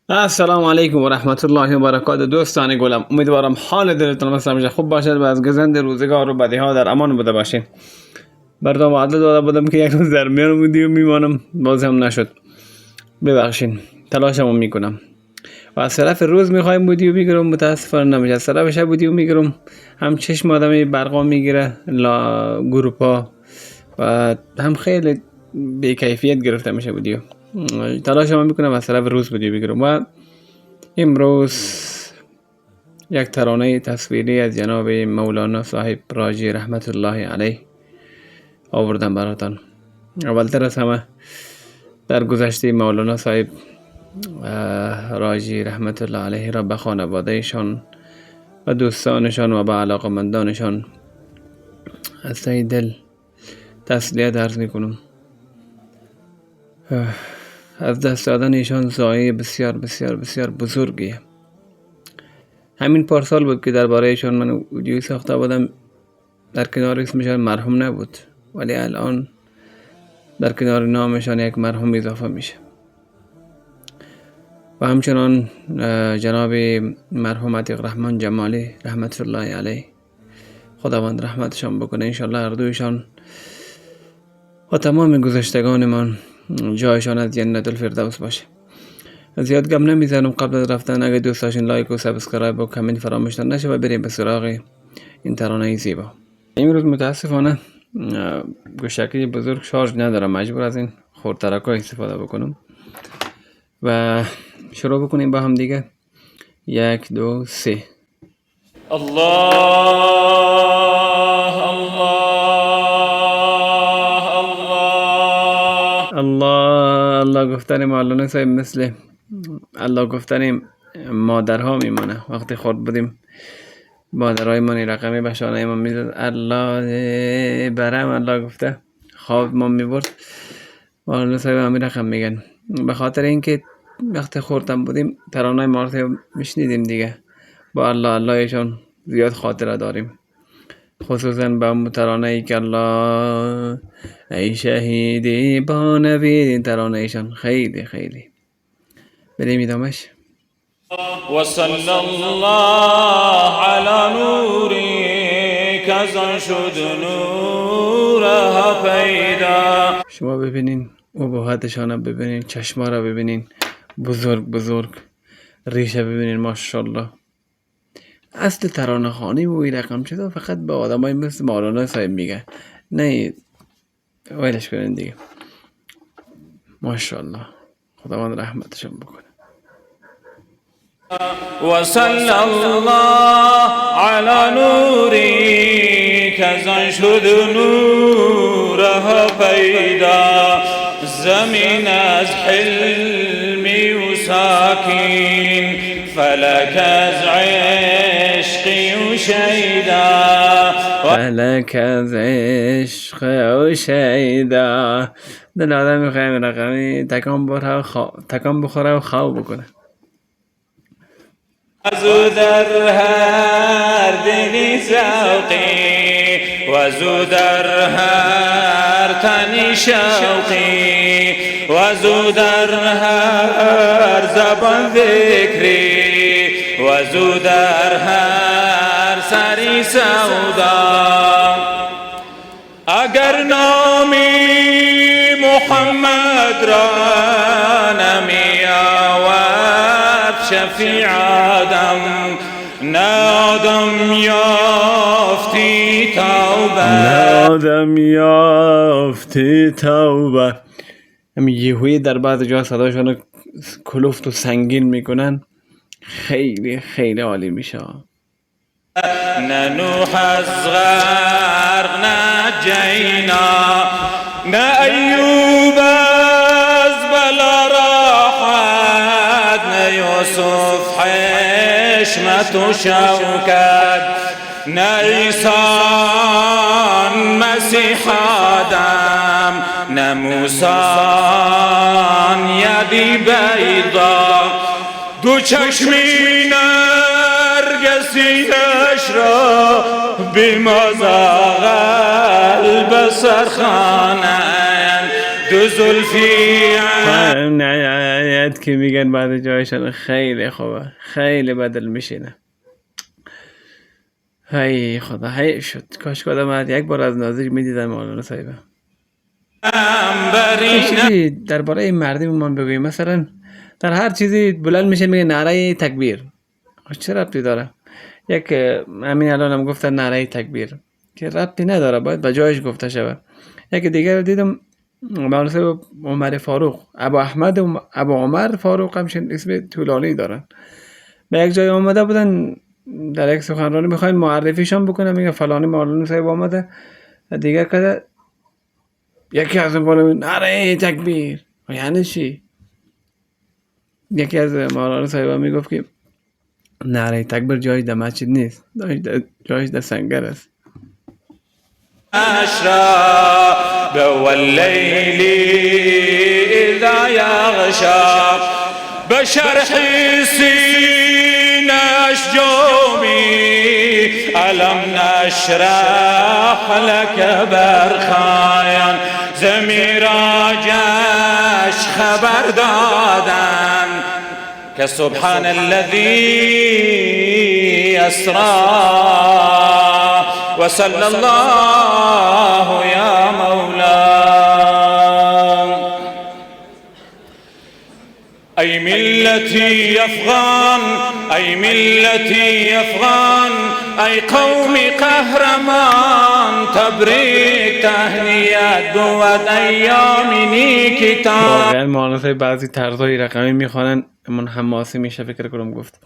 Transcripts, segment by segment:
السلام علیکم و رحمت الله و برکاته. دوستان گلم، امیدوارم حال دلتان مثل خوب باشد و از گزند روزگار و بدیها در امان بوده باشین. براتون وعده داده بودم که یک روز در میان ویدیو میمانم، باز هم نشد، ببخشین. تلاشمو میکنم و از طرف روز میخوایم ویدیو بگیرم، متاسفانه نمیشه. از طرف شب ویدیو میگیرم، هم چشم آدمی برقا میگیره گروپا و هم خیلی بی کیفیت گرفته میشه ویدیو. تلاشمو میکنم از طرف روز ویدیو بگیرم. و امروز یک ترانه تصویری از جناب مولانا صاحب راجی رحمت الله علیه آوردم براتان. اولتر از همه در گذشته مولانا صاحب راجی رحمت الله علیه را به خانوادهشان و دوستانشان و به علاقمندانشان از ته دل تسلیت عرض میکنم. از دست دادن ایشان ضایعه بسیار بسیار بسیار بزرگیه. همین پارسال بود که درباره ایشان من ویدیو ساخته بودم، در کنار اسمشان مرحوم نبود، ولی الان در کنار نامشان یک مرحوم اضافه میشه. و همچنان جناب مرحوم عتیق رحمان جمالی رحمت الله علیه، خداوند رحمتشان بکنه انشالله. هر دویشان و تمام گذشتگان من جایشان از جنت الفردوس باشه. زیاد گم نمیزنم. قبل از رفتن اگه دوست داشتین لایک و سابسکرایب و کامنت فراموش نشه و بریم به سراغ این ترانه زیبا. امروز متاسفانه گوشکی بزرگ شارژ ندارم، مجبور از این خردترک‌ها استفاده بکنم و شروع بکنیم با هم دیگه. 1 2 3. الله الله الله الله الله گفتن مولانا صاحب مثل الله گفتن مادرها میمانه. وقتی خورد بودیم مادرهای من رقمی به شانه ما میزد، الله برم الله گفته، خواب ما میبرد. مولانا صاحب همین رقم میگن. به خاطر اینکه وقتی خوردم بودیم ترانه مارتیو میشنیدیم دیگه، با الله الله ایشان زیاد خاطره داریم، خصوصا با ترانه ای که الله ای شهیدی با نوید. این ترانه ایشان خیلی خیلی. بریم ایدامش. وصلى الله على نوری کزان شد نورها پیدا. شما ببینین ابهتشان، ببینین چشما را، ببینین بزرگ بزرگ ریشه، ببینین ماشاءالله. اصل ترانه خانی و این رقم چطور فقط به آدمای مثل مولانا صاحب میگه، نه ویلش کنین دیگه. ماشاءالله، خداوند رحمتشون بکنه. وصلى الله على نوری کزان شد نورها پیدا. زمین از حلمی و ساکین، فلک از عشقی و شیدا. فلک از عشق و شیدا. دل آدم میخوایم رقمی تکان بخوره و خواب بکنه. وزو در هر دلی زوقی، وزو در هر تنی شوقی، وزو در هر زبان ذکری، وزو در هر سری سودا. اگر نامی محمد را نمی آورد شفیع آدم، نه آدم یافتی توبه، نه آدم یافتی توبه. همین یهویی در بعض جا صداشون کلفت و سنگین میکنن، خیلی خیلی عالی میشه. نه نوح از غرق نجینا، نه ایوب از بلا راحت، نه یوسف حشمت و شوکت، نه عیسی مسیح آدم، نه موسی یدی بیضا. دو چشمی نرگسینش را بمازا قلب سرخانند، دو زلفی نه که میگن بعد جایشان خیلی خوبه، خیلی بدل میشینه. هی خدا، هی شد کاش کدام یک بار از نازک میدیدم مولانا صاحبه. چیزی درباره مردم من بگویم، مثلا در هر چیزی بلند میشه میگه نعره تکبیر. چه ربطی داره؟ یک همین الان هم گفتن نعره تکبیر که ربطی نداره، باید به جایش گفته شود. یک دیگر دیدم مولانا صاحب عمر فاروق، ابو احمد و ابو عمر فاروق همشون اسم طولانی دارن. به یک جای آمده بودن در یک سخنرانی میخواین معرفیشان بکنه، میگه فلانی مولانا صاحب آمده، دیگر کده یکی از اون بالا نعره تکبیر. یعنی چی؟ یکی از مولانا صاحب میگفت که نعره تکبیر جایش در مسجد نیست، جایش در سنگر است. أشرب والليل إذا يغشى بشرح سيناش جومي ألم نشرح لك برخايا زميراجش خبر دادن كسبحان الذي أسرى وصلى الله يا مولاي أي ملتي أفغان أي ملتي أفغان أي قوم قهرمان تبريك تهنئت بود أيام نیکتان. واقعا مولانا صاحب بعضی طرزهای رقمی میخوانن من حماسی میشه، فکر کنم گفت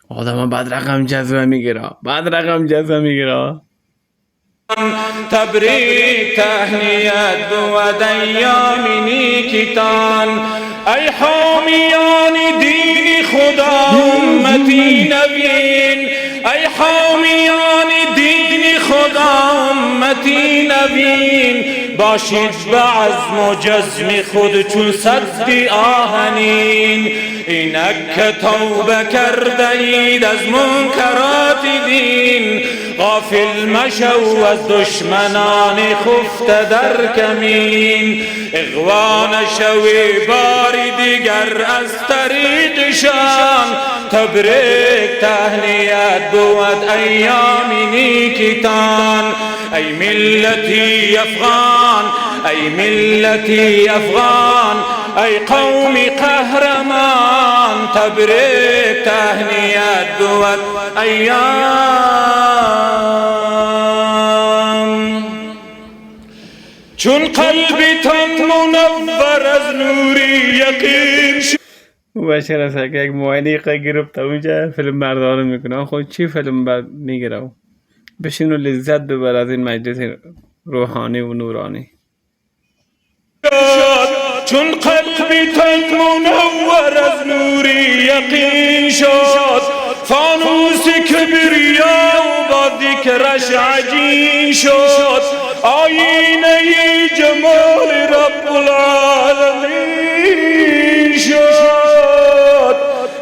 آدم بعد رقم جذبه میگیره، بعد رقم جذبه میگیره. تبریک تهنیت بود ایام نیکتان ای حامیان دین خدا امتی نوین ای حامیان دین خدا امتی نوین باشید به عزم و جزم خود چون سد آهنین اینک که توبه کرده اید از منکرات دین غافل مشو از دشمنان خفته در کمین اغوا نشوی باری دیگر از طریقشان تبریک تهنیت بود ایام نیکتان ای ملتی افغان ای ملتی افغان ای قوم قهرمان تبریک تهنیت بود ایام چون قلبتان منور از نوری یقین شد. مباشر است که یک موعدیقه گرفته اونجا فیلم برداری میکنه. خود چی فیلم میگیره؟ بشین و لذت ببر از این مجلس روحانی و نورانی. چون قلبتان منور از نوری یقین شد فانوس کبریا و با ذکرش عجین شد آینه جمال رب العالمین شد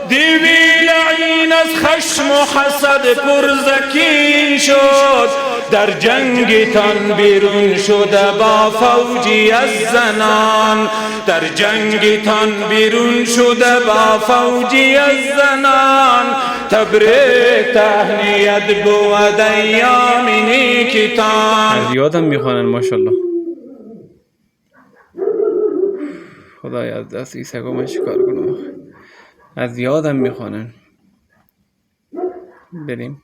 دیوی لعین از خشم و حسد پرزکین شد در جنگتان بیرون شده با فوجی از زنان در جنگتان بیرون شده با فوجی از زنان تبریک تهنیت بود ایام نیکتان. از یادم میخوانن ماشاءالله. خدایا از دست ایسگو من شکار کنم. از یادم میخوانن. بریم.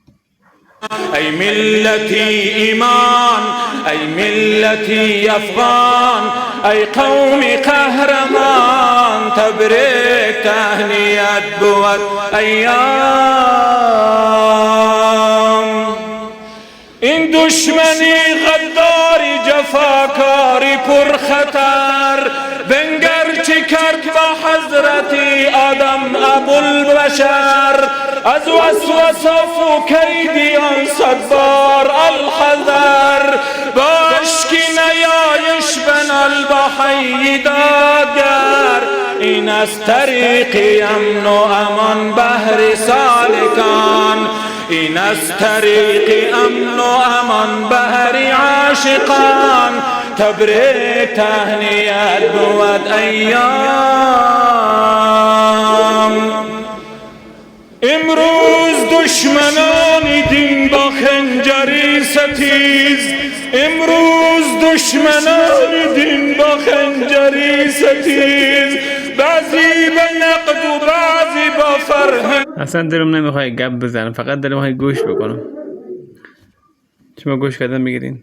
ای ملتی ایمان ای ملتی افغان ای قوم قهرمان تبریک تهنیت بود ایام این دشمنی غداری جفاکاری پرخطر بنگر چی کرد با حضرت آدم ابوالبشر از وسوسه و کیدی آن صد بار الحذر باش کی نیایش بنال با حی دادگر این از طریق امن و امان بهر سالکان این از طریق امن و امان بهر عاشقان تبریک تهنیت بود ایام. امروز دشمنان دین با خنجری ستیز، امروز دشمنان دین با خنجری ستیز، بعضی به نقد و بعضی با فرهنگ. اصلا دلم نمیخوای گپ بزنم، فقط دلم میخوای گوش بکنم. شما گوش کردن میگیرین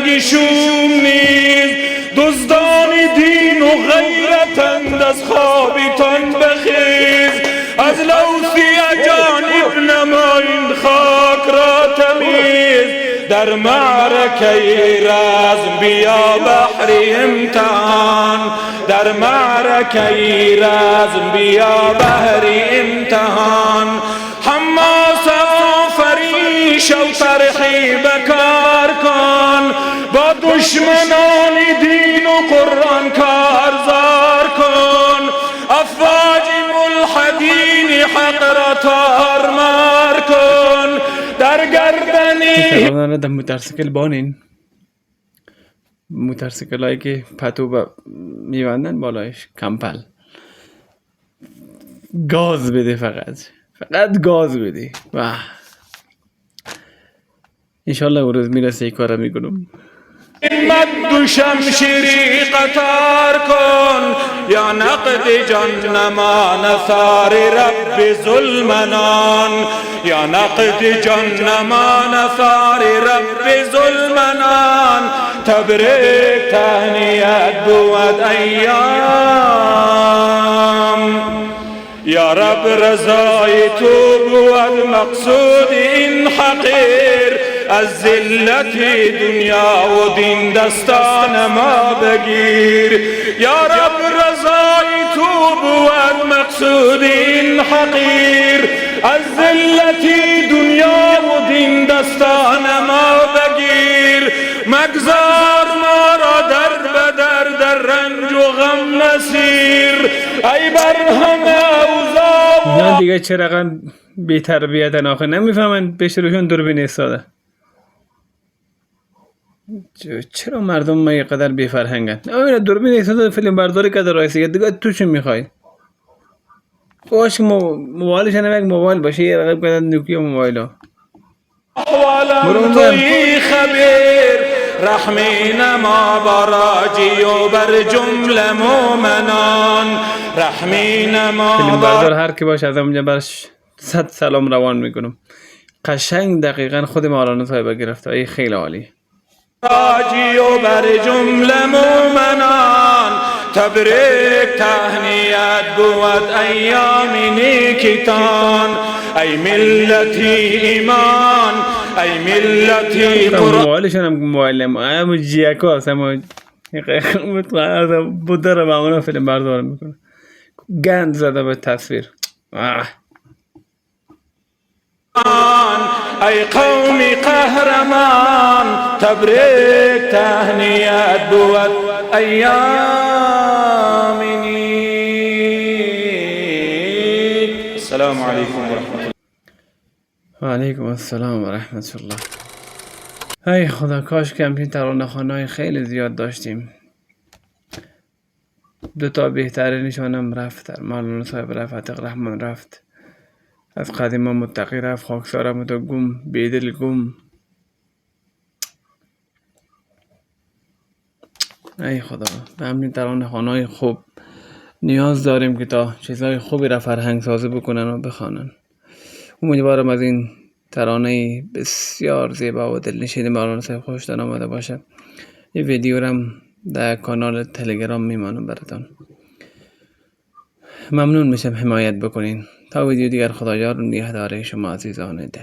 گیشوم نیز دزدان دین و غیرتند، از خوابیتان بخیز، از لوثی اجانب نمایند خاک را تمیز، در معرکه رزم بیا بحری امتحان، در معرکه رزم بیا بحری امتحان، حماس آفرین شو ترحیب کار کن، با دشمنان دین و قرآن کارزار کن، افواج ملحدین حق را تارمار کن، در گردنی در موتورسیکل بانین، موتورسیکل هایی که پتو میبندن بالایش کمپل، گاز بده، فقط گاز بده. و انشالله اون روز میرسه این کارا میکنم. مد و شمشیری قطار کن، یا نقد جهنمان ثار رب ظلمنان، یا نقد جهنمان ثار رب ظلمنان، تبریک تهنیت بود ایام. یا رب رضای تو بود مقصود این حقیر، از ذلت دنیا و دین دستان ما بگیر، یا رب رضای تو بود مقصود این حقیر، از ذلت دنیا و دین دستان ما بگیر، مگذار ما را در بدر در رنج و غم نسیر، ای بر همه اوضاع. نه دیگه چرا بی تربیتن آخه، نمیفهمن پیش روشون دوربین ایستاده. چرا مردم ما یه قدر بی فرهنگن؟ نه دوربین ایستاده فیلم برداری کرده رایسته دیگه تو چی میخوای؟ باش موبایلش هم یک موبایل باشه، یه رقم کردن نوکیا موبایل ها. احوالم توی خبیر، رحمی نما براجی و بر جمله مومنان، رحمی نما فیلم بردار هر کی باشه از اونجا برش 100 سلام روان میکنم. قشنگ دقیقا خود مولانا صاحب گرفته، ای خیلی عالی. راجی و بر جمله مومنان، تبریک تهنیت بود ایام نیکتان، ای ملتی ایمان، ای ملتی قرآن. موبایلشون هم موبایل هم جیکو هست، هم بوده رو معمولا فیلم بردار میکنه، گند زده به تصویر. ای قومی قهرمان، تبریک تهنیت بود ایام نیک. السلام علیکم و رحمت الله. و علیکم السلام و رحمت الله. ای خدا کاش که همچین ترانه‌خوان‌های خیلی زیاد داشتیم. 2 تا بهترینشان هم رفت، مولانا صاحب رفت، عتیق رحمان رفت، از قدیما متقی رفت، خاکسار متا گم، بیدل گم. ای خدا به همین ترانه‌خوان‌های خوب نیاز داریم که تا چیزهای خوبی را فرهنگ سازی بکنن و بخوانن. امیدوارم از این ترانه بسیار زیبا و دلنشین مولانا صاحب خوشتان آمده باشه. این ویدیو را در کانال تلگرام میمانم براتون. ممنون میشم حمایت بکنین. تا ویدیو دیگر خدایا رو نگهدار شما عزیزان دل.